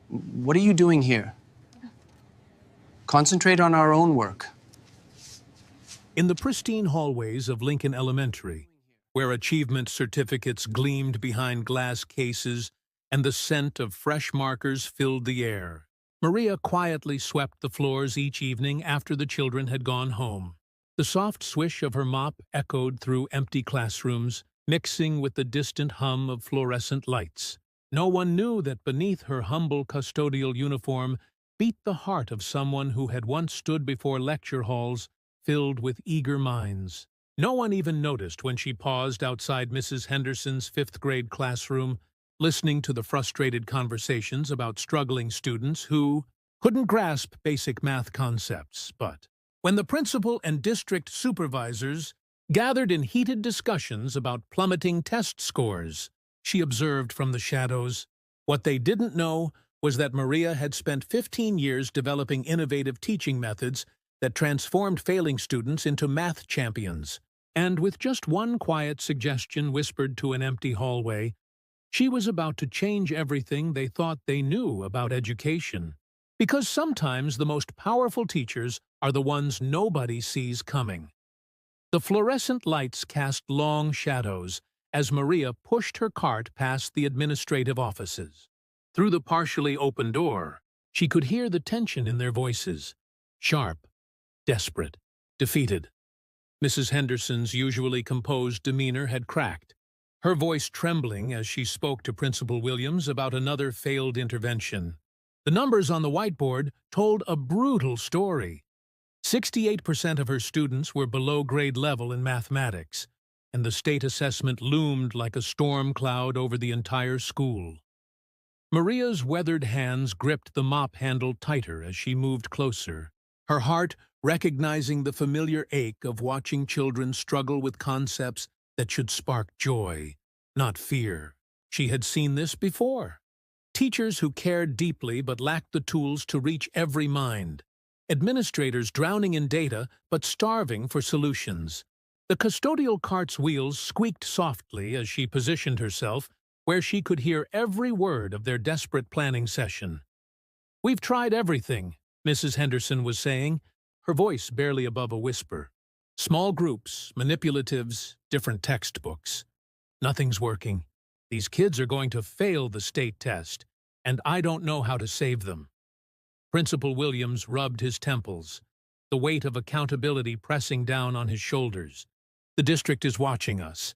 What are you doing here? Concentrate on our own work. In the pristine hallways of Lincoln Elementary, where achievement certificates gleamed behind glass cases and the scent of fresh markers filled the air, Maria quietly swept the floors each evening after the children had gone home. The soft swish of her mop echoed through empty classrooms, mixing with the distant hum of fluorescent lights. No one knew that beneath her humble custodial uniform beat the heart of someone who had once stood before lecture halls filled with eager minds. No one even noticed when she paused outside Mrs. Henderson's fifth-grade classroom, listening to the frustrated conversations about struggling students who couldn't grasp basic math concepts. But when the principal and district supervisors gathered in heated discussions about plummeting test scores, she observed from the shadows. What they didn't know was that Maria had spent 15 years developing innovative teaching methods that transformed failing students into math champions. And with just one quiet suggestion whispered to an empty hallway, she was about to change everything they thought they knew about education. Because sometimes the most powerful teachers are the ones nobody sees coming. The fluorescent lights cast long shadows as Maria pushed her cart past the administrative offices. Through the partially open door, she could hear the tension in their voices, sharp, desperate, defeated. Mrs. Henderson's usually composed demeanor had cracked, her voice trembling as she spoke to Principal Williams about another failed intervention. The numbers on the whiteboard told a brutal story. 68% of her students were below grade level in mathematics, and the state assessment loomed like a storm cloud over the entire school. Maria's weathered hands gripped the mop handle tighter as she moved closer, her heart recognizing the familiar ache of watching children struggle with concepts that should spark joy, not fear. She had seen this before. Teachers who cared deeply but lacked the tools to reach every mind. Administrators drowning in data but starving for solutions. The custodial cart's wheels squeaked softly as she positioned herself where she could hear every word of their desperate planning session. "We've tried everything," Mrs. Henderson was saying, her voice barely above a whisper. "Small groups, manipulatives, different textbooks. Nothing's working. These kids are going to fail the state test, and I don't know how to save them." Principal Williams rubbed his temples, the weight of accountability pressing down on his shoulders. "The district is watching us.